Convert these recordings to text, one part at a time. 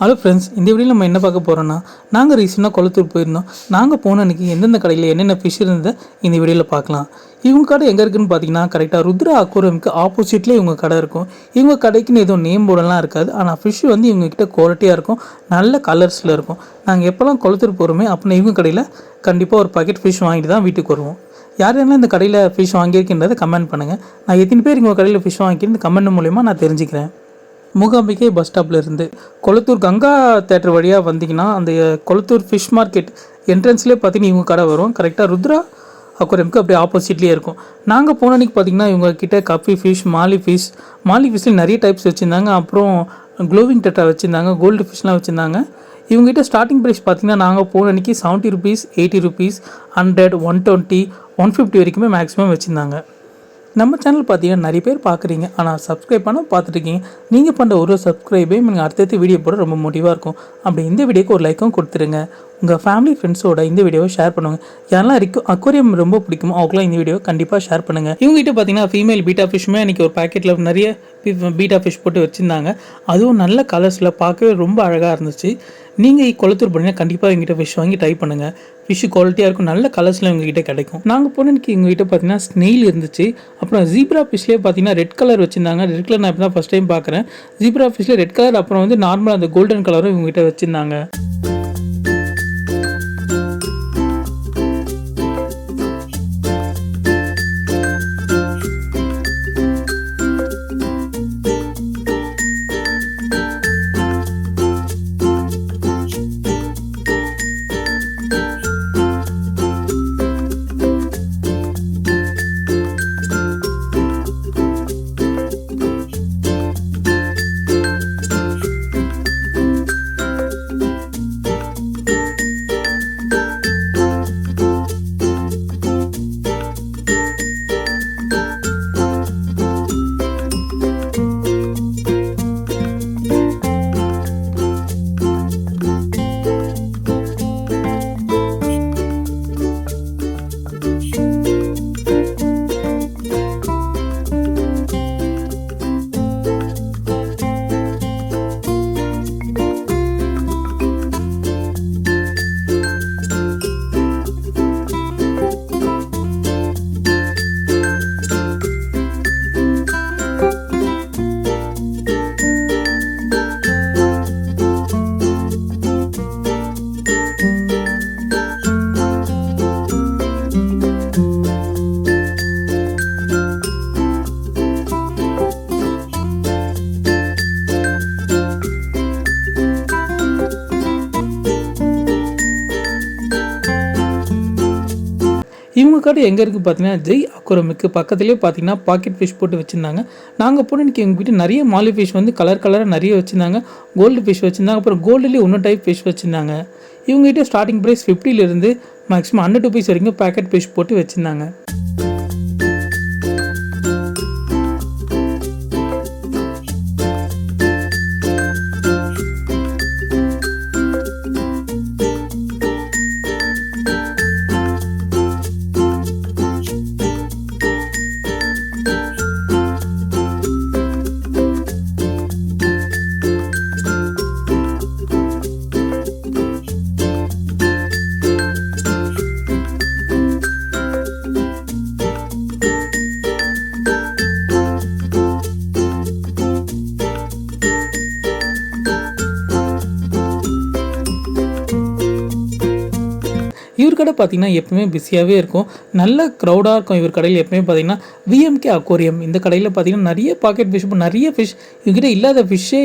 Hello friends, இந்த வீடியோவில் நம்ம என்ன பார்க்க போகிறோன்னா, நாங்கள் ரீசெண்டாக கொளத்தூர் போயிருந்தோம். நாங்கள் போன அன்றைக்கி எந்தெந்த கடையில் என்னென்ன ஃபிஷ் இருந்ததை இந்த வீடியோவில் பார்க்கலாம். இவங்க கடை எங்கே இருக்குதுன்னு பார்த்தீங்கன்னா, கரெக்டாக ருத்ரா அக்வேரியமுக்கு ஆப்போசிட்லேயே இவங்க கடை இருக்கும். இவங்க கடைக்குன்னு எதுவும் நேம் போர்டெல்லாம் இருக்காது. ஆனால் ஃபிஷ் வந்து இவங்ககிட்ட குவாலிட்டியாக இருக்கும், நல்ல கலர்ஸில் இருக்கும். நாங்கள் எப்போல்லாம் கொளத்தூர் போகிறோமே அப்படின்னா இவங்க கடையில் கண்டிப்பாக ஒரு பாக்கெட் ஃபிஷ் வாங்கிட்டு தான் வீட்டுக்கு வருவோம். யார் யாரெல்லாம் இந்த கடையில் ஃபிஷ் வாங்கியிருக்கின்றதை கமெண்ட் பண்ணுங்கள். நான் எத்தனை பேர் இவங்க கடையில் ஃபிஷ் வாங்கிக்கிறேன் இந்த கமெண்ட் மூலயமா நான் தெரிஞ்சுக்கிறேன். மூகாம்பிகை பஸ் ஸ்டாப்பில் இருந்து கொளத்தூர் கங்கா தேட்டர் வழியாக வந்தீங்கன்னா அந்த கொளத்தூர் ஃபிஷ் மார்க்கெட் என்ட்ரன்ஸ்லேயே பார்த்தீங்கன்னா இவங்க கடை வரும். கரெக்டாக ருத்ரா அக்வேரியமுக்கு அப்படியே ஆப்போசிட்லேயே இருக்கும். நாங்கள் போன அன்றைக்கி பார்த்திங்கன்னா இவங்கக்கிட்ட கப்பி ஃபிஷ், மாலி ஃபிஷ்லேயும் நிறைய டைப்ஸ் வச்சுருந்தாங்க. அப்புறம் க்ளோவிங் டெட்ரா வச்சுருந்தாங்க, கோல்டு ஃபிஷ்லாம் வச்சுருந்தாங்க. இவங்ககிட்ட ஸ்டார்டிங் ப்ரைஸ் பார்த்திங்கன்னா நாங்கள் போன அன்றைக்கி 70 rupees, 80 rupees, 100, 120, 150 வரைக்குமே மேக்ஸிமம் வச்சுருந்தாங்க. நம்ம சேனல் பார்த்தீங்கன்னா நிறைய பேர் பார்க்குறீங்க, ஆனால் சப்ஸ்கிரைப் பண்ண பார்த்துட்ருக்கீங்க. நீங்கள் பண்ணுற ஒரு சப்ஸ்கிரைபே நீங்கள் அடுத்தடுத்து வீடியோ போட ரொம்ப மோட்டிவாக இருக்கும். அப்படி இந்த வீடியோக்கு ஒரு லைக்கும் கொடுத்துருங்க. உங்கள் ஃபேமிலி ஃப்ரெண்ட்ஸோட இந்த வீடியோவை ஷேர் பண்ணுங்கள். யாரெல்லாம் அக்வேரியம் ரொம்ப பிடிக்குமோ அவங்களாம் இந்த வீடியோவை கண்டிப்பாக ஷேர் பண்ணுங்கள். இவங்ககிட்ட பார்த்தீங்கன்னா ஃபீமேல் பீட்டா ஃபிஷ்மே அன்றைக்கி ஒரு பேக்கெட்டில் நிறைய பீட்டா ஃபிஷ் போட்டு வச்சுருந்தாங்க. அதுவும் நல்ல கலர்ஸில் பார்க்கவே ரொம்ப அழகாக இருந்துச்சு. நீங்கள் கொளத்தூர் போனீங்கன்னா கண்டிப்பாக எங்ககிட்ட ஃபிஷ் வாங்கி ட்ரை பண்ணுங்கள். ஃபிஷ் குவாலிட்டியாக இருக்கும், நல்ல கலர்ஸில் எங்ககிட்ட கிடைக்கும். நாங்கள் போனதுக்கு எங்ககிட்ட பார்த்தீங்கன்னா ஸ்னெயில் இருந்துச்சு. அப்புறம் ஜீப்ரா ஃபிஷ்லேயே பார்த்தீங்கன்னா ரெட் கலர் வச்சுருந்தாங்க. ரெட் கலர் நான் இப்போ தான் ஃபஸ்ட் டைம் பார்க்குறேன். ஜீப்ரா ஃபிஷ்லேயே ரெட் கலர், அப்புறம் வந்து நார்மலாக அந்த கோல்டன் கலரும் இவங்ககிட்ட வச்சுருந்தாங்க. இவங்க கடை எங்கே இருக்குது பார்த்தீங்கன்னா ஜெய் அக்வேரியமுக்கு பக்கத்துலேயே பார்த்தீங்கன்னா பாக்கெட் ஃபிஷ் போட்டு வச்சுருந்தாங்க. நாங்கள் போன இன்றைக்கி எங்ககிட்ட நிறைய மாலி ஃபிஷ் வந்து கலராக நிறைய வச்சுருந்தாங்க. கோல்டு ஃபிஷ் வச்சுருந்தாங்க. அப்புறம் கோல்டுலேயே இன்னொரு டைப் ஃபிஷ் வச்சுருந்தாங்க. இவங்ககிட்ட ஸ்டார்டிங் ப்ரைஸ் 50 மேக்ஸிமம் 100 rupees வரைக்கும் பேக்கெட் ஃபிஷ் போட்டு வச்சுருந்தாங்க. இவர் கடை பார்த்தீங்கன்னா எப்பவுமே பிஸியாகவே இருக்கும், நல்ல க்ரௌடாக இருக்கும். இவர் கடையில் எப்பவுமே பார்த்தீங்கன்னா விஎம்கே அக்வேரியம், இந்த கடையில் பார்த்தீங்கன்னா நிறைய பாக்கெட் ஃபிஷ், நிறைய ஃபிஷ் இவங்ககிட்ட இல்லாத ஃபிஷ்ஷே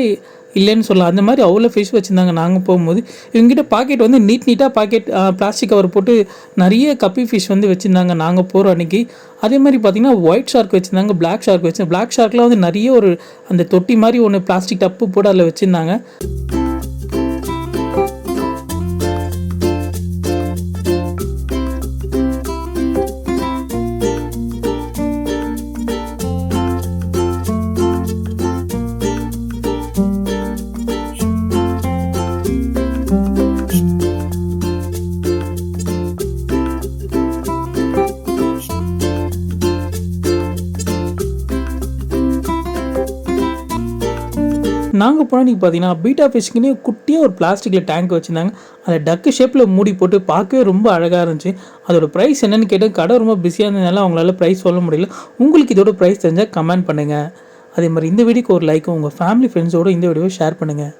இல்லைன்னு சொல்லலாம். அந்த மாதிரி அவ்வளோ ஃபிஷ் வச்சுருந்தாங்க. நாங்கள் போகும்போது இவங்ககிட்ட பாக்கெட் வந்து நீட்டாக பாக்கெட் பிளாஸ்டிக் கவர் போட்டு நிறைய கப்பி ஃபிஷ் வந்து வச்சுருந்தாங்க நாங்கள் போகிற அன்றைக்கி. அதே மாதிரி பார்த்திங்கன்னா ஒயிட் ஷார்க் வச்சுருந்தாங்க, பிளாக் ஷார்க் வச்சு, பிளாக் ஷார்க்கில் வந்து நிறைய ஒரு அந்த தொட்டி மாதிரி ஒன்று பிளாஸ்டிக் டப்பு போட்டு அதில் வச்சுருந்தாங்க. நாங்கள் போனால் நீங்கள் பார்த்தீங்கன்னா பீட்டா ஃபிஷ்க்குன்னே குட்டியாக ஒரு பிளாஸ்டிக்கில் டேங்க் வச்சுருந்தாங்க. அதை டக்கு ஷேப்பில் மூடி போட்டு பார்க்கவே ரொம்ப அழகாக இருந்துச்சு. அதோட ப்ரைஸ் என்னென்னு கேட்டால் கடை ரொம்ப பிஸியாக இருந்ததுனால அவங்களால ப்ரைஸ் சொல்ல முடியல. உங்களுக்கு இதோட ப்ரைஸ் தெரிஞ்சால் கமெண்ட் பண்ணுங்கள். அதே மாதிரி இந்த வீடியோக்கு ஒரு லைக்கும் உங்கள் ஃபேமிலி ஃப்ரெண்ட்ஸோடு இந்த வீடியோவை ஷேர் பண்ணுங்கள்.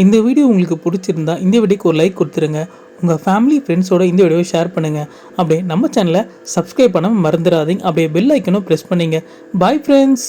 இந்த வீடியோ உங்களுக்கு பிடிச்சிருந்தா இந்த வீடியோக்கு ஒரு லைக் கொடுத்துருங்க. உங்கள் ஃபேமிலி ஃப்ரெண்ட்ஸோட இந்த வீடியோவை ஷேர் பண்ணுங்கள். அப்படியே நம்ம சேனலை சப்ஸ்கிரைப் பண்ண மறந்துடாதீங்க. அப்படியே பெல் ஐக்கனும் ப்ரெஸ் பண்ணிங்க. Bye friends.